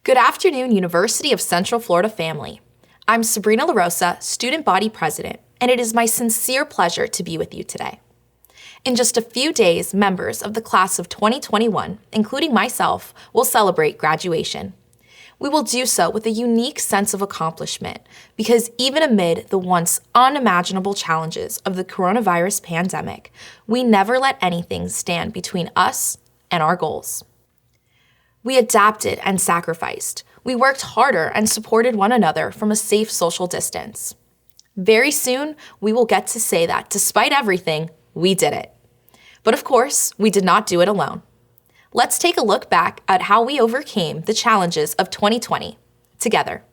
Good afternoon, University of Central Florida family. I'm Sabrina LaRosa, Student Body President, and it is my sincere pleasure to be with you today. In just a few days, members of the class of 2021, including myself, will celebrate graduation. We will do so with a unique sense of accomplishment because even amid the once unimaginable challenges of the coronavirus pandemic, we never let anything stand between us and our goals. We adapted and sacrificed. We worked harder and supported one another from a safe social distance. Very soon, we will get to say that despite everything, we did it. But of course, we did not do it alone. Let's take a look back at how we overcame the challenges of 2020 together.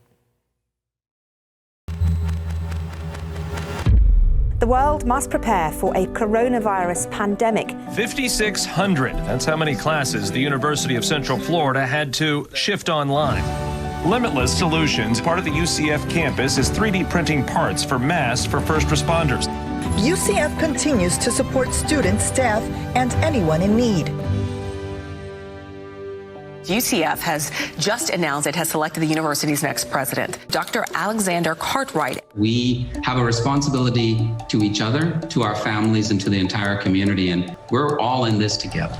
The world must prepare for a coronavirus pandemic. 5,600. That's how many classes the University of Central Florida had to shift online. Limitless Solutions, part of the UCF campus, is 3D printing parts for masks for first responders. UCF continues to support students, staff, and anyone in need. UCF has just announced it has selected the university's next president, Dr. President Cartwright. We have a responsibility to each other, to our families, and to the entire community, and we're all in this together.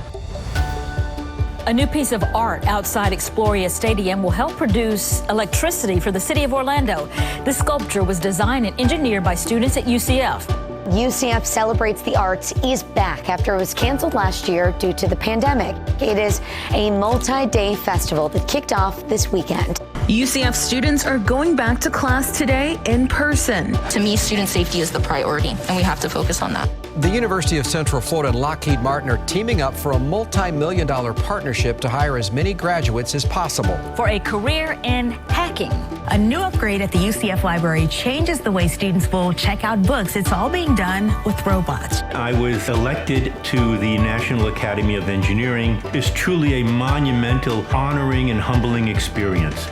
A new piece of art outside Exploria Stadium will help produce electricity for the city of Orlando. The sculpture was designed and engineered by students at UCF. UCF Celebrates the Arts is back after it was canceled last year due to the pandemic. It is a multi-day festival that kicked off this weekend. UCF students are going back to class today in person. To me, student safety is the priority, and we have to focus on that. The University of Central Florida and Lockheed Martin are teaming up for a multi-million-dollar partnership to hire as many graduates as possible. For a career in hacking. A new upgrade at the UCF library changes the way students will check out books. It's all being done with robots. I was elected to the National Academy of Engineering. It's truly a monumental, honoring, and humbling experience.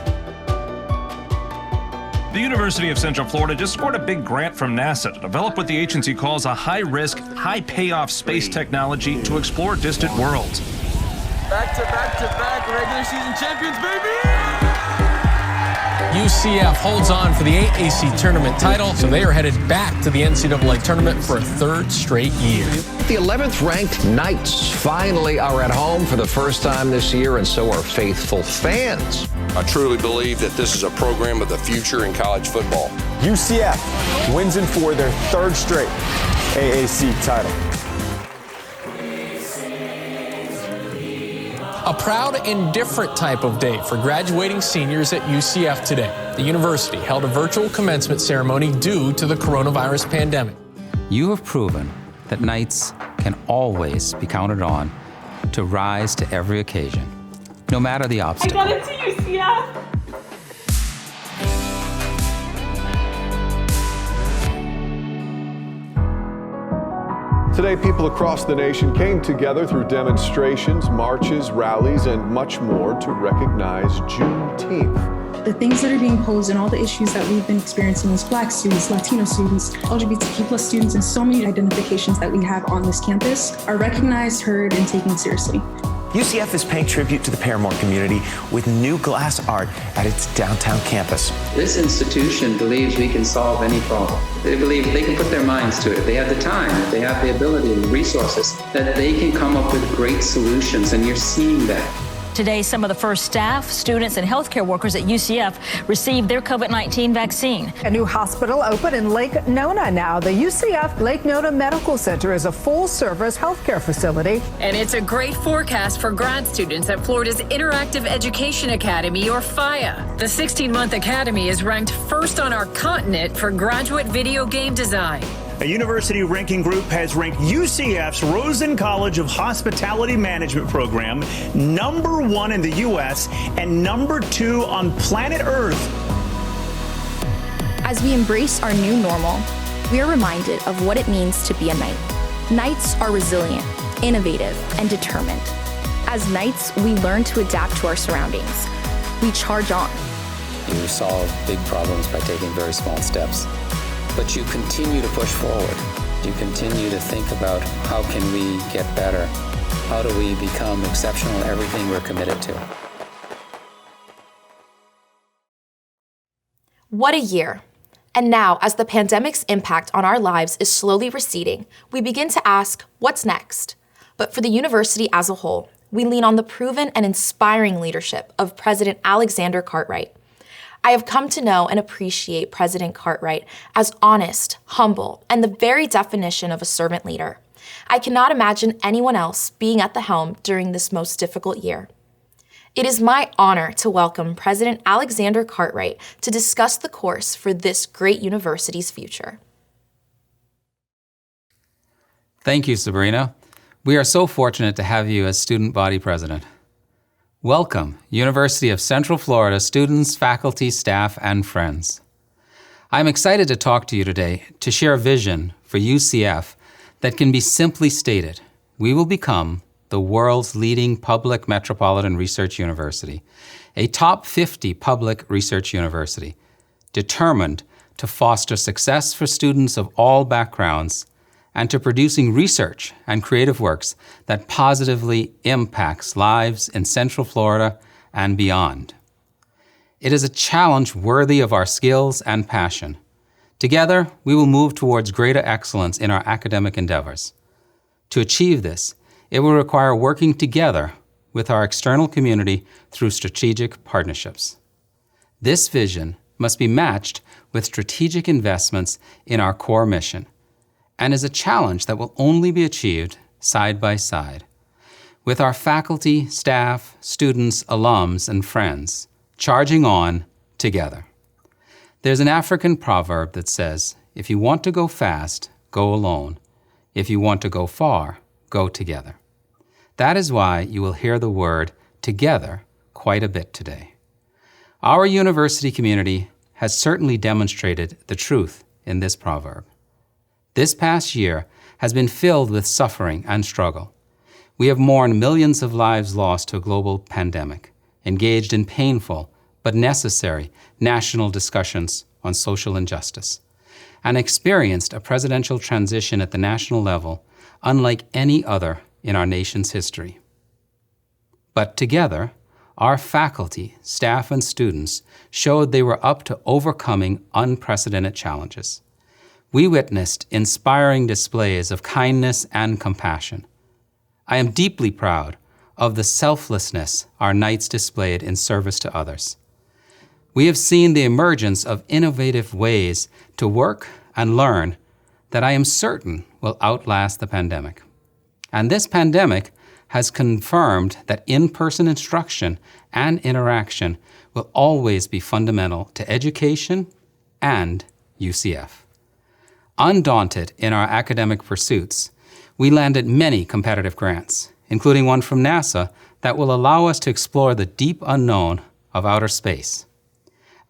The University of Central Florida just scored a big grant from NASA to develop what the agency calls a high-risk, high-payoff space technology to explore distant worlds. Back-to-back regular season champions, baby! UCF holds on for the AAC tournament title, so they are headed back to the NCAA tournament for a third straight year. The 11th ranked Knights finally are at home for the first time this year, and so are faithful fans. I truly believe that this is a program of the future in college football. UCF wins in for their third straight AAC title. A proud and different type of day for graduating seniors at UCF today. The university held a virtual commencement ceremony due to the coronavirus pandemic. You have proven that Knights can always be counted on to rise to every occasion, no matter the obstacle. I got it to UCF! Today, people across the nation came together through demonstrations, marches, rallies, and much more to recognize Juneteenth. The things that are being posed and all the issues that we've been experiencing as Black students, Latino students, LGBTQ+ students, and so many identifications that we have on this campus are recognized, heard, and taken seriously. UCF is paying tribute to the Paramore community with new glass art at its downtown campus. This institution believes we can solve any problem. They believe they can put their minds to it. If they have the time, if they have the ability and the resources, that they can come up with great solutions, and you're seeing that. Today, some of the first staff, students, and healthcare workers at UCF received their COVID-19 vaccine. A new hospital opened in Lake Nona now. The UCF Lake Nona Medical Center is a full-service healthcare facility. And it's a great forecast for grad students at Florida's Interactive Education Academy, or FIA. The 16-month academy is ranked first on our continent for graduate video game design. A university ranking group has ranked UCF's Rosen College of Hospitality Management program #1 in the U.S. and #2 on planet Earth. As we embrace our new normal, we are reminded of what it means to be a Knight. Knights are resilient, innovative, and determined. As Knights, we learn to adapt to our surroundings. We charge on. You solve big problems by taking very small steps. But you continue to push forward. You continue to think about how can we get better? How do we become exceptional in everything we're committed to? What a year. And now, as the pandemic's impact on our lives is slowly receding, we begin to ask, what's next? But for the university as a whole, we lean on the proven and inspiring leadership of President Alexander Cartwright. I have come to know and appreciate President Cartwright as honest, humble, and the very definition of a servant leader. I cannot imagine anyone else being at the helm during this most difficult year. It is my honor to welcome President Alexander Cartwright to discuss the course for this great university's future. Thank you, Sabrina. We are so fortunate to have you as student body president. Welcome, University of Central Florida students, faculty, staff, and friends. I'm excited to talk to you today to share a vision for UCF that can be simply stated. We will become the world's leading public metropolitan research university, a top 50 public research university, determined to foster success for students of all backgrounds and to producing research and creative works that positively impacts lives in Central Florida and beyond. It is a challenge worthy of our skills and passion. Together, we will move towards greater excellence in our academic endeavors. To achieve this, it will require working together with our external community through strategic partnerships. This vision must be matched with strategic investments in our core mission, and is a challenge that will only be achieved side by side, with our faculty, staff, students, alums, and friends charging on together. There's an African proverb that says, if you want to go fast, go alone. If you want to go far, go together. That is why you will hear the word together quite a bit today. Our university community has certainly demonstrated the truth in this proverb. This past year has been filled with suffering and struggle. We have mourned millions of lives lost to a global pandemic, engaged in painful but necessary national discussions on social injustice, and experienced a presidential transition at the national level unlike any other in our nation's history. But together, our faculty, staff, and students showed they were up to overcoming unprecedented challenges. We witnessed inspiring displays of kindness and compassion. I am deeply proud of the selflessness our Knights displayed in service to others. We have seen the emergence of innovative ways to work and learn that I am certain will outlast the pandemic. And this pandemic has confirmed that in-person instruction and interaction will always be fundamental to education and UCF. Undaunted in our academic pursuits, we landed many competitive grants, including one from NASA that will allow us to explore the deep unknown of outer space.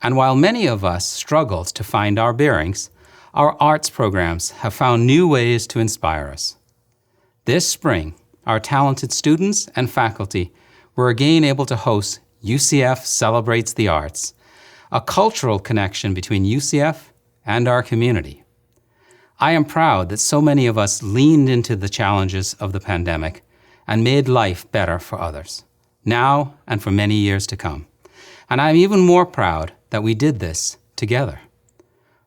And while many of us struggled to find our bearings, our arts programs have found new ways to inspire us. This spring, our talented students and faculty were again able to host UCF Celebrates the Arts, a cultural connection between UCF and our community. I am proud that so many of us leaned into the challenges of the pandemic and made life better for others, now and for many years to come. And I'm even more proud that we did this together.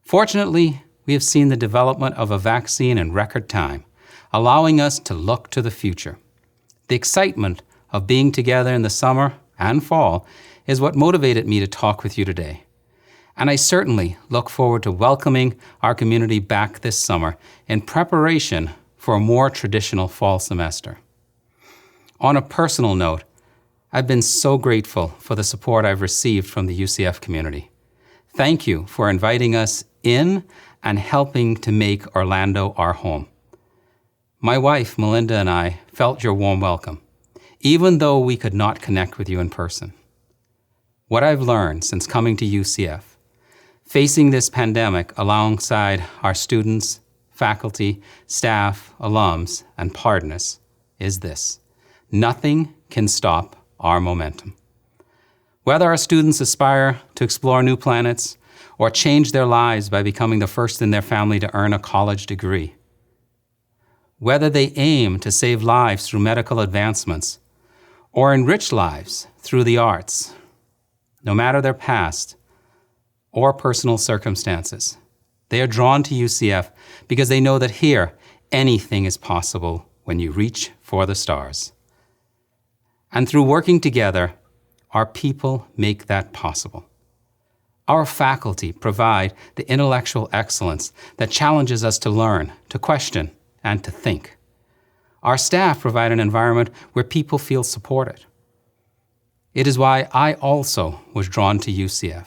Fortunately, we have seen the development of a vaccine in record time, allowing us to look to the future. The excitement of being together in the summer and fall is what motivated me to talk with you today. And I certainly look forward to welcoming our community back this summer in preparation for a more traditional fall semester. On a personal note, I've been so grateful for the support I've received from the UCF community. Thank you for inviting us in and helping to make Orlando our home. My wife, Melinda, and I felt your warm welcome, even though we could not connect with you in person. What I've learned since coming to UCF, facing this pandemic alongside our students, faculty, staff, alums, and partners, is this: nothing can stop our momentum. Whether our students aspire to explore new planets or change their lives by becoming the first in their family to earn a college degree, whether they aim to save lives through medical advancements or enrich lives through the arts, no matter their past or personal circumstances. They are drawn to UCF because they know that here, anything is possible when you reach for the stars. And through working together, our people make that possible. Our faculty provide the intellectual excellence that challenges us to learn, to question, and to think. Our staff provide an environment where people feel supported. It is why I also was drawn to UCF.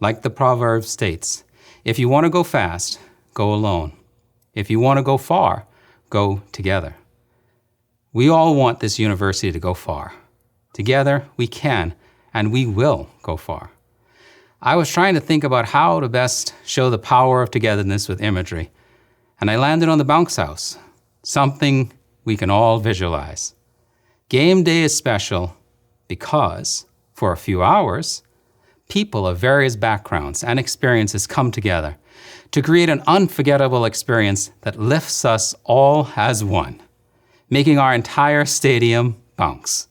Like the proverb states, if you want to go fast, go alone. If you want to go far, go together. We all want this university to go far. Together, we can and we will go far. I was trying to think about how to best show the power of togetherness with imagery, and I landed on the bounce house, something we can all visualize. Game day is special because, for a few hours, people of various backgrounds and experiences come together to create an unforgettable experience that lifts us all as one, making our entire stadium bounce.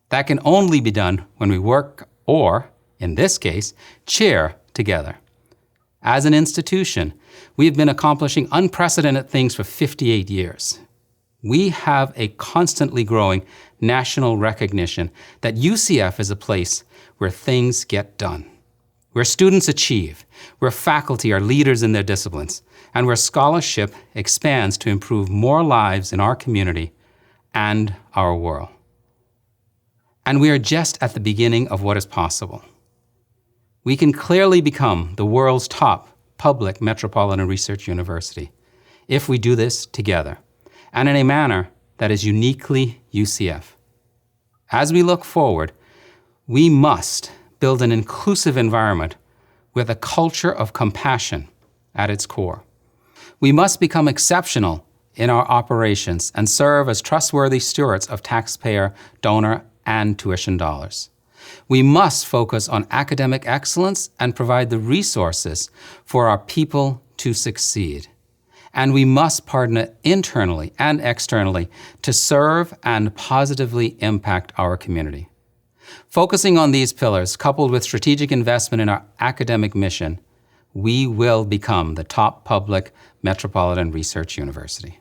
That can only be done when we work or, in this case, cheer together. As an institution, we have been accomplishing unprecedented things for 58 years. We have a constantly growing national recognition that UCF is a place where things get done, where students achieve, where faculty are leaders in their disciplines, and where scholarship expands to improve more lives in our community and our world. And we are just at the beginning of what is possible. We can clearly become the world's top public metropolitan research university if we do this together and in a manner that is uniquely UCF. As we look forward, we must build an inclusive environment with a culture of compassion at its core. We must become exceptional in our operations and serve as trustworthy stewards of taxpayer, donor, and tuition dollars. We must focus on academic excellence and provide the resources for our people to succeed. And we must partner internally and externally to serve and positively impact our community. Focusing on these pillars, coupled with strategic investment in our academic mission, we will become the top public metropolitan research university.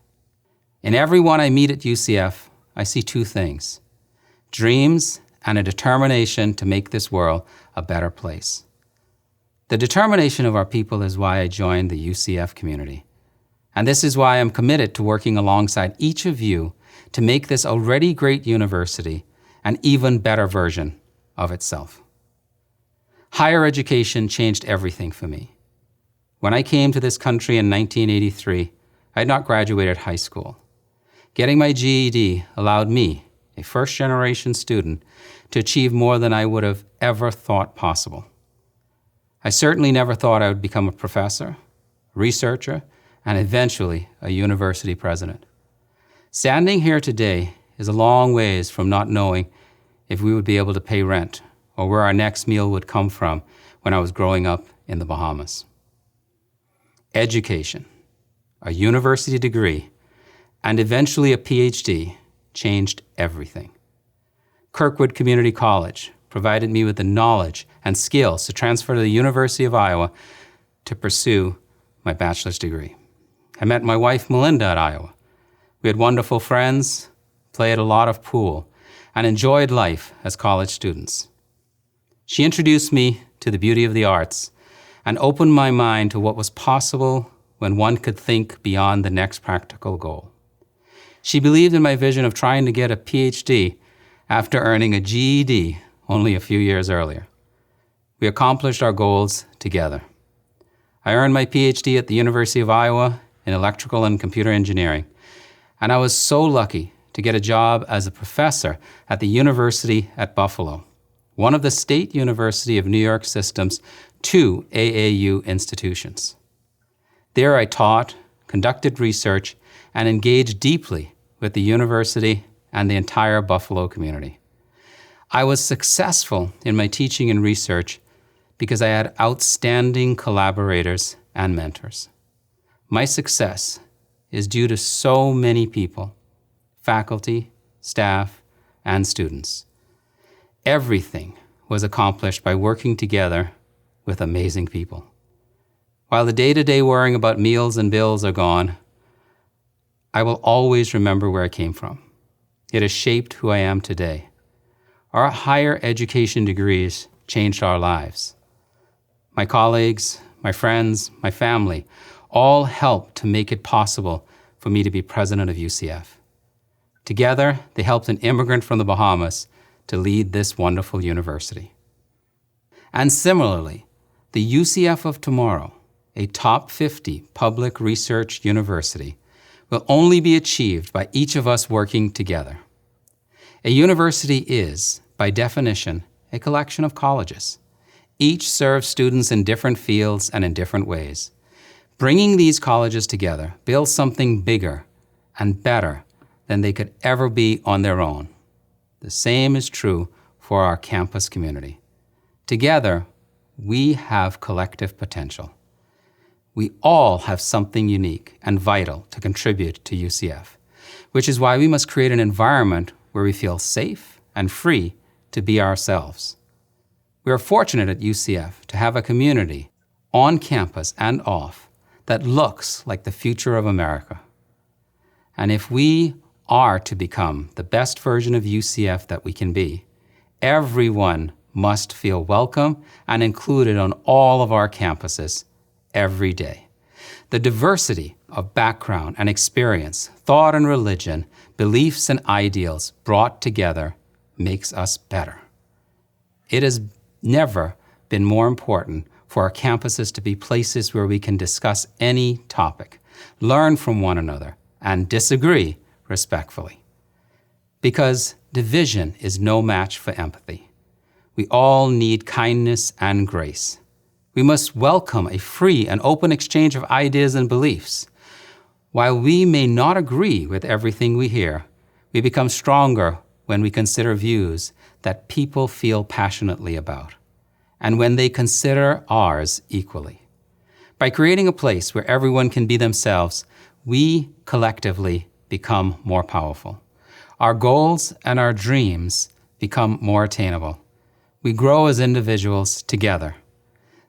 In everyone I meet at UCF, I see two things: dreams and a determination to make this world a better place. The determination of our people is why I joined the UCF community. And this is why I'm committed to working alongside each of you to make this already great university an even better version of itself. Higher education changed everything for me. When I came to this country in 1983, I had not graduated high school. Getting my GED allowed me, a first-generation student, to achieve more than I would have ever thought possible. I certainly never thought I would become a professor, researcher, and eventually a university president. Standing here today is a long ways from not knowing if we would be able to pay rent or where our next meal would come from when I was growing up in the Bahamas. Education, a university degree, and eventually a PhD changed everything. Kirkwood Community College provided me with the knowledge and skills to transfer to the University of Iowa to pursue my bachelor's degree. I met my wife, Melinda, at Iowa. We had wonderful friends, played a lot of pool, and enjoyed life as college students. She introduced me to the beauty of the arts and opened my mind to what was possible when one could think beyond the next practical goal. She believed in my vision of trying to get a PhD after earning a GED only a few years earlier. We accomplished our goals together. I earned my PhD at the University of Iowa in electrical and computer engineering, and I was so lucky to get a job as a professor at the University at Buffalo, one of the State University of New York System's 2 AAU institutions. There I taught, conducted research, and engaged deeply with the university and the entire Buffalo community. I was successful in my teaching and research because I had outstanding collaborators and mentors. My success is due to so many people, faculty, staff, and students. Everything was accomplished by working together with amazing people. While the day-to-day worrying about meals and bills are gone, I will always remember where I came from. It has shaped who I am today. Our higher education degrees changed our lives. My colleagues, my friends, my family, all helped to make it possible for me to be president of UCF. Together, they helped an immigrant from the Bahamas to lead this wonderful university. And similarly, the UCF of tomorrow, a top 50 public research university, will only be achieved by each of us working together. A university is, by definition, a collection of colleges. Each serves students in different fields and in different ways. Bringing these colleges together builds something bigger and better than they could ever be on their own. The same is true for our campus community. Together, we have collective potential. We all have something unique and vital to contribute to UCF, which is why we must create an environment where we feel safe and free to be ourselves. We are fortunate at UCF to have a community on campus and off that looks like the future of America. And if we are to become the best version of UCF that we can be, everyone must feel welcome and included on all of our campuses every day. The diversity of background and experience, thought and religion, beliefs and ideals brought together makes us better. It has never been more important for our campuses to be places where we can discuss any topic, learn from one another, and disagree respectfully. Because division is no match for empathy. We all need kindness and grace. We must welcome a free and open exchange of ideas and beliefs. While we may not agree with everything we hear, we become stronger when we consider views that people feel passionately about, and when they consider ours equally. By creating a place where everyone can be themselves, we collectively become more powerful. Our goals and our dreams become more attainable. We grow as individuals together.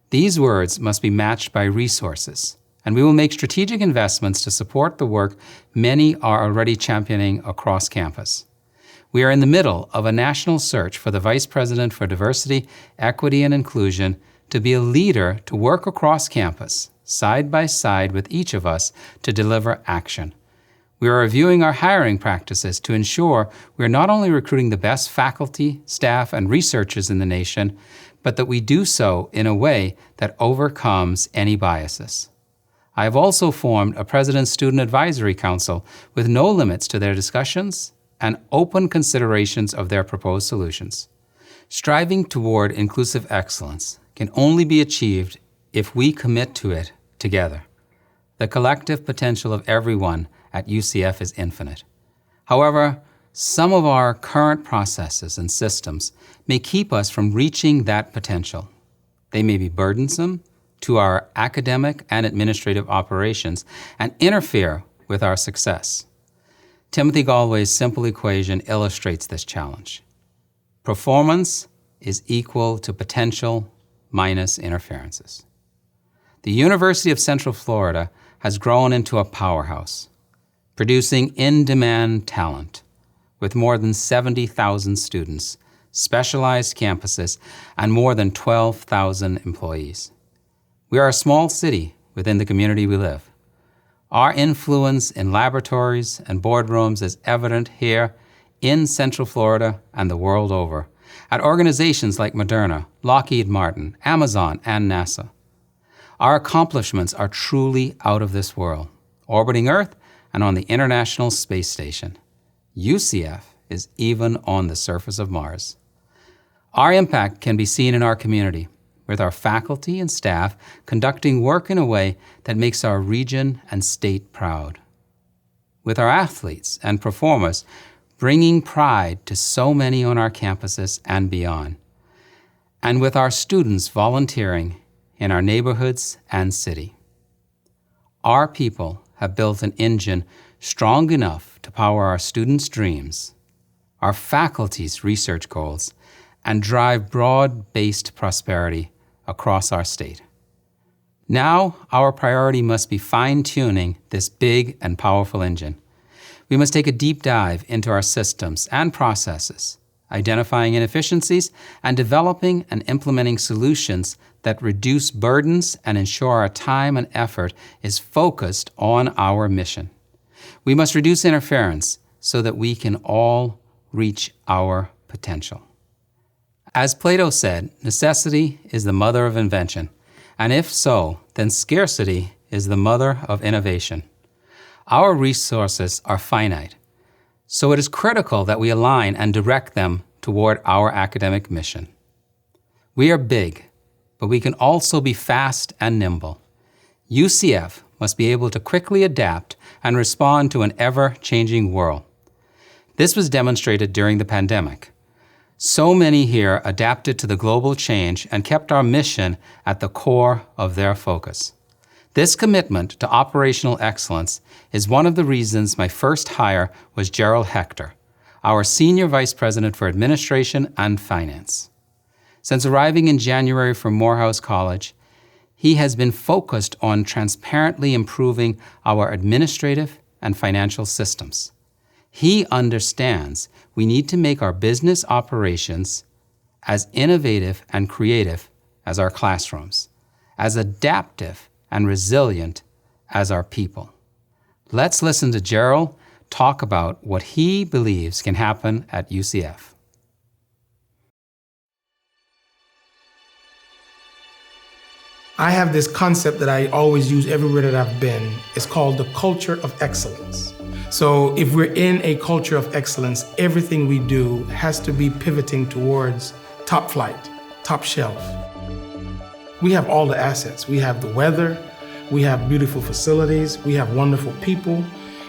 These words must be matched by resources, and we will make strategic investments to support the work many are already championing across campus. We are in the middle of a national search for the Vice President for Diversity, Equity, and Inclusion to be a leader to work across campus, side by side with each of us to deliver action. We are reviewing our hiring practices to ensure we are not only recruiting the best faculty, staff, and researchers in the nation, but that we do so in a way that overcomes any biases. I have also formed a President's Student Advisory Council with no limits to their discussions and open considerations of their proposed solutions. Striving toward inclusive excellence can only be achieved if we commit to it together. The collective potential of everyone at UCF is infinite. However, some of our current processes and systems may keep us from reaching that potential. They may be burdensome to our academic and administrative operations and interfere with our success. Timothy Galway's simple equation illustrates this challenge. Performance is equal to potential minus interferences. The University of Central Florida has grown into a powerhouse, producing in-demand talent with more than 70,000 students, specialized campuses, and more than 12,000 employees. We are a small city within the community we live. Our influence in laboratories and boardrooms is evident here in Central Florida and the world over, at organizations like Moderna, Lockheed Martin, Amazon, and NASA. Our accomplishments are truly out of this world, orbiting Earth and on the International Space Station. UCF is even on the surface of Mars. Our impact can be seen in our community, with our faculty and staff conducting work in a way that makes our region and state proud. With our athletes and performers bringing pride to so many on our campuses and beyond. And with our students volunteering in our neighborhoods and city. Our people have built an engine strong enough to power our students' dreams, our faculty's research goals, and drive broad-based prosperity across our state. Now, our priority must be fine-tuning this big and powerful engine. We must take a deep dive into our systems and processes, identifying inefficiencies and developing and implementing solutions that reduce burdens and ensure our time and effort is focused on our mission. We must reduce interference so that we can all reach our potential. As Plato said, necessity is the mother of invention, and if so, then scarcity is the mother of innovation. Our resources are finite, so it is critical that we align and direct them toward our academic mission. We are big, but we can also be fast and nimble. UCF must be able to quickly adapt and respond to an ever-changing world. This was demonstrated during the pandemic. So many here adapted to the global change and kept our mission at the core of their focus. This commitment to operational excellence is one of the reasons my first hire was Gerald Hector, our Senior Vice President for Administration and Finance. Since arriving in January from Morehouse College, he has been focused on transparently improving our administrative and financial systems. He understands we need to make our business operations as innovative and creative as our classrooms, as adaptive and resilient as our people. Let's listen to Gerald talk about what he believes can happen at UCF. I have this concept that I always use everywhere that I've been. It's called the culture of excellence. So if we're in a culture of excellence, everything we do has to be pivoting towards top flight, top shelf. We have all the assets. We have the weather, we have beautiful facilities, we have wonderful people,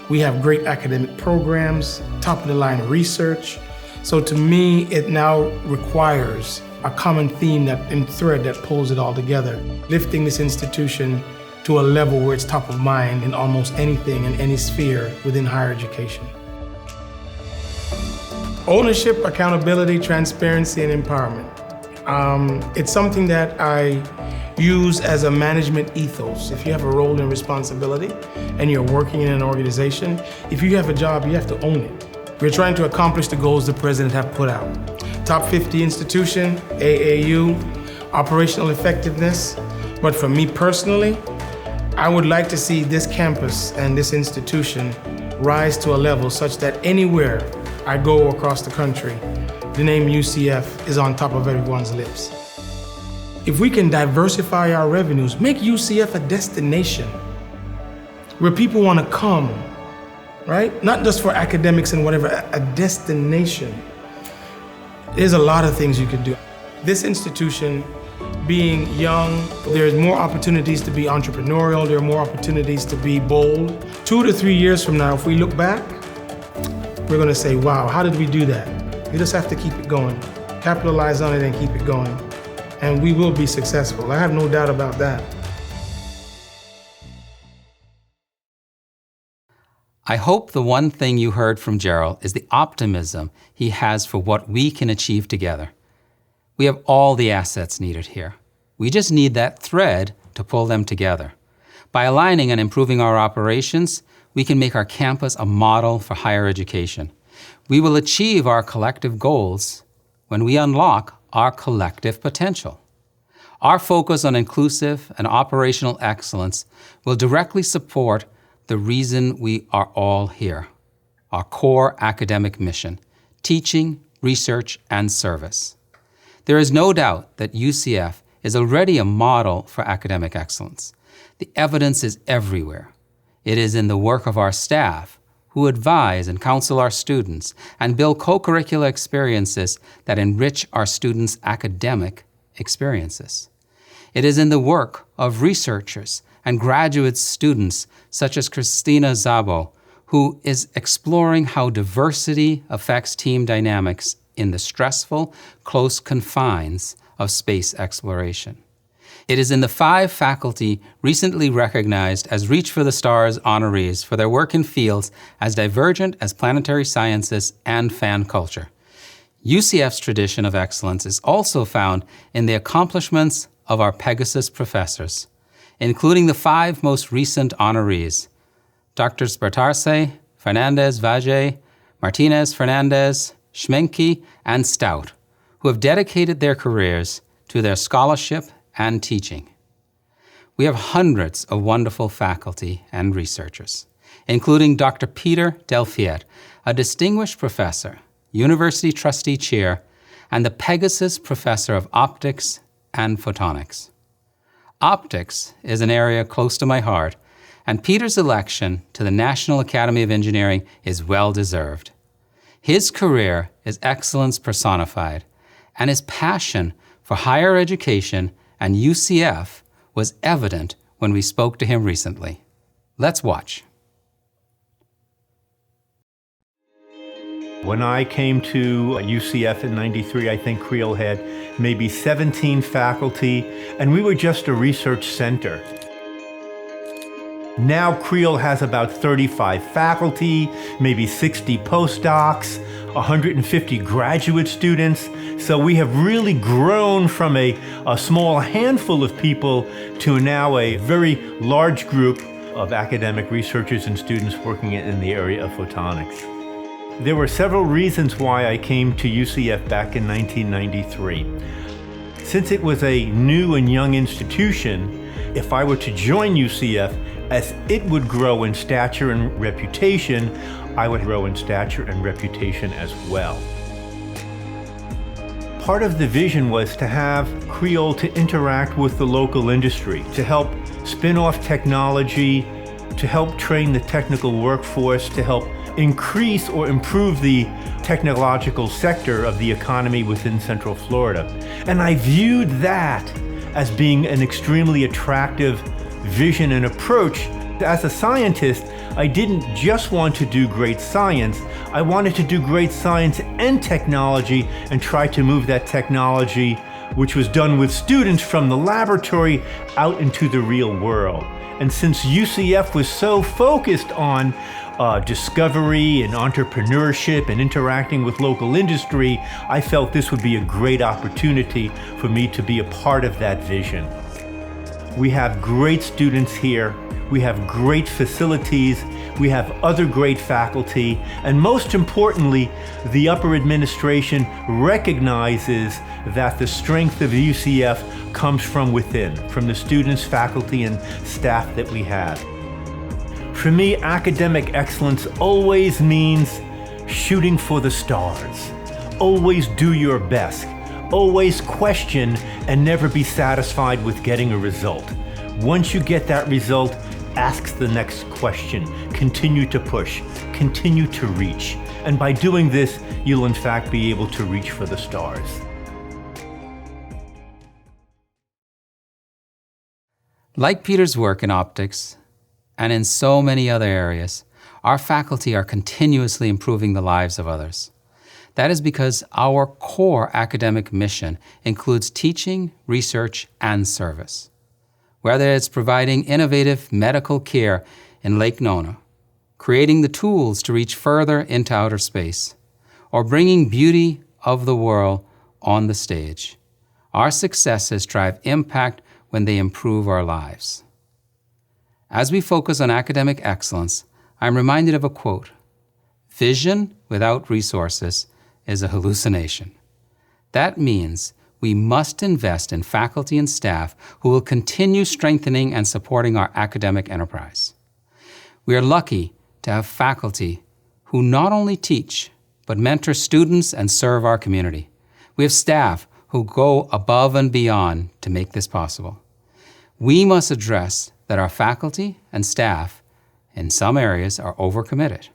we have great academic programs, top of the line research. So to me, it now requires a common theme and thread that pulls it all together, lifting this institution to a level where it's top of mind in almost anything in any sphere within higher education. Ownership, accountability, transparency, and empowerment. It's something that I use as a management ethos. If you have a role and responsibility and you're working in an organization, if you have a job, you have to own it. We're trying to accomplish the goals the president have put out. Top 50 institution, AAU, operational effectiveness. But for me personally, I would like to see this campus and this institution rise to a level such that anywhere I go across the country, the name UCF is on top of everyone's lips. If we can diversify our revenues, make UCF a destination where people want to come, right? Not just for academics and whatever, a destination. There's a lot of things you could do. This institution, being young, there's more opportunities to be entrepreneurial, there are more opportunities to be bold. 2 to 3 years from now, if we look back, we're gonna say, wow, how did we do that? We just have to keep it going, capitalize on it and keep it going. And we will be successful. I have no doubt about that. I hope the one thing you heard from Gerald is the optimism he has for what we can achieve together. We have all the assets needed here. We just need that thread to pull them together. By aligning and improving our operations, we can make our campus a model for higher education. We will achieve our collective goals when we unlock our collective potential. Our focus on inclusive and operational excellence will directly support the reason we are all here, our core academic mission, teaching, research, and service. There is no doubt that UCF is already a model for academic excellence. The evidence is everywhere. It is in the work of our staff, who advise and counsel our students and build co-curricular experiences that enrich our students' academic experiences. It is in the work of researchers and graduate students such as Christina Szabo, who is exploring how diversity affects team dynamics in the stressful, close confines of space exploration. It is in the 5 faculty recently recognized as Reach for the Stars honorees for their work in fields as divergent as planetary sciences and fan culture. UCF's tradition of excellence is also found in the accomplishments of our Pegasus professors, including the 5 most recent honorees, Drs. Bertarse, Fernandez Valle, Martinez Fernandez, Schmenke, and Stout, who have dedicated their careers to their scholarship and teaching. We have hundreds of wonderful faculty and researchers, including Dr. Peter Delfiet, a distinguished professor, University Trustee Chair, and the Pegasus Professor of Optics and Photonics. Optics is an area close to my heart, and Peter's election to the National Academy of Engineering is well-deserved. His career is excellence personified, and his passion for higher education and UCF was evident when we spoke to him recently. Let's watch. When I came to UCF in '93, I think Creel had maybe 17 faculty, and we were just a research center. Now Creel has about 35 faculty, maybe 60 postdocs, 150 graduate students. So we have really grown from a small handful of people to now a very large group of academic researchers and students working in the area of photonics. There were several reasons why I came to UCF back in 1993. Since it was a new and young institution, if I were to join UCF, as it would grow in stature and reputation, I would grow in stature and reputation as well. Part of the vision was to have Creel to interact with the local industry, to help spin off technology, to help train the technical workforce, to help increase or improve the technological sector of the economy within Central Florida. And I viewed that as being an extremely attractive vision and approach. As a scientist, I didn't just want to do great science, I wanted to do great science and technology and try to move that technology, which was done with students from the laboratory, out into the real world. And since UCF was so focused on discovery and entrepreneurship and interacting with local industry, I felt this would be a great opportunity for me to be a part of that vision. We have great students here, we have great facilities, we have other great faculty, and most importantly, the upper administration recognizes that the strength of UCF comes from within, from the students, faculty, and staff that we have. For me, academic excellence always means shooting for the stars. Always do your best. Always question and never be satisfied with getting a result. Once you get that result, ask the next question. Continue to push. Continue to reach. And by doing this, you'll in fact be able to reach for the stars. Like Peter's work in optics, and in so many other areas, our faculty are continuously improving the lives of others. That is because our core academic mission includes teaching, research, and service. Whether it's providing innovative medical care in Lake Nona, creating the tools to reach further into outer space, or bringing beauty of the world on the stage, our successes drive impact when they improve our lives. As we focus on academic excellence, I'm reminded of a quote: "Vision without resources is a hallucination." That means we must invest in faculty and staff who will continue strengthening and supporting our academic enterprise. We are lucky to have faculty who not only teach, but mentor students and serve our community. We have staff who go above and beyond to make this possible. We must address that our faculty and staff in some areas are overcommitted.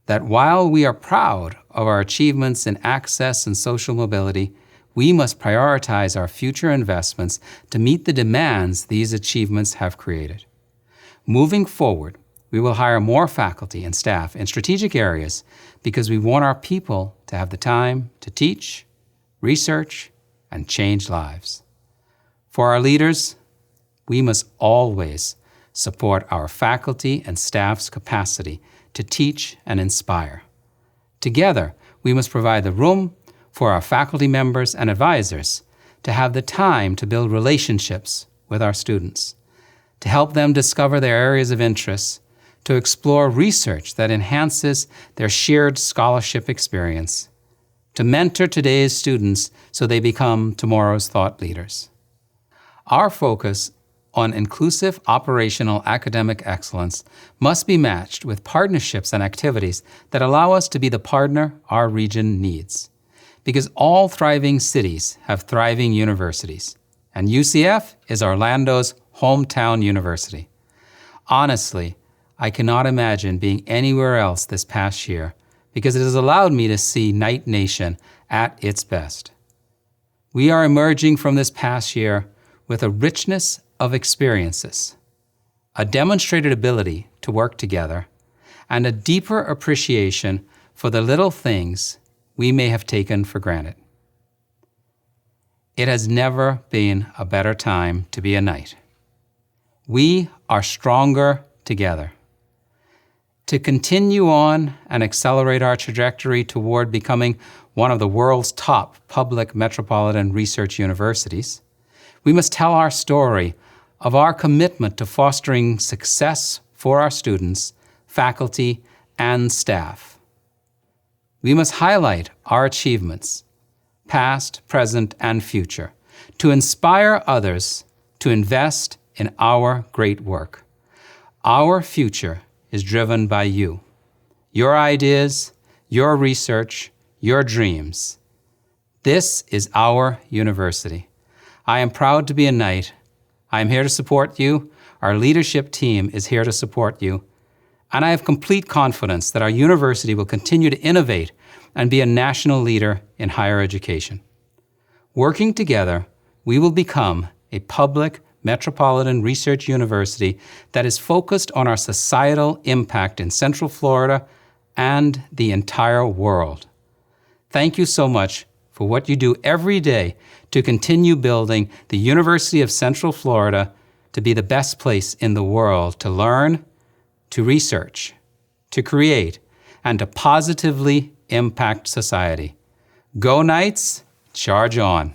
That while we are proud of our achievements in access and social mobility, we must prioritize our future investments to meet the demands these achievements have created. Moving forward, we will hire more faculty and staff in strategic areas because we want our people to have the time to teach, research, and change lives. For our leaders, we must always support our faculty and staff's capacity to teach and inspire. Together, we must provide the room for our faculty members and advisors to have the time to build relationships with our students, to help them discover their areas of interest, to explore research that enhances their shared scholarship experience, to mentor today's students so they become tomorrow's thought leaders. Our focus on inclusive operational academic excellence must be matched with partnerships and activities that allow us to be the partner our region needs. Because all thriving cities have thriving universities, and UCF is Orlando's hometown university. Honestly, I cannot imagine being anywhere else this past year because it has allowed me to see Knight Nation at its best. We are emerging from this past year with a richness of experiences, a demonstrated ability to work together, and a deeper appreciation for the little things we may have taken for granted. It has never been a better time to be a Knight. We are stronger together. To continue on and accelerate our trajectory toward becoming one of the world's top public metropolitan research universities, we must tell our story of our commitment to fostering success for our students, faculty, and staff. We must highlight our achievements, past, present, and future, to inspire others to invest in our great work. Our future is driven by you, your ideas, your research, your dreams. This is our university. I am proud to be a Knight. I am here to support you. Our leadership team is here to support you. And I have complete confidence that our university will continue to innovate and be a national leader in higher education. Working together, we will become a public metropolitan research university that is focused on our societal impact in Central Florida and the entire world. Thank you so much for what you do every day to continue building the University of Central Florida to be the best place in the world to learn, to research, to create, and to positively impact society. Go Knights, charge on.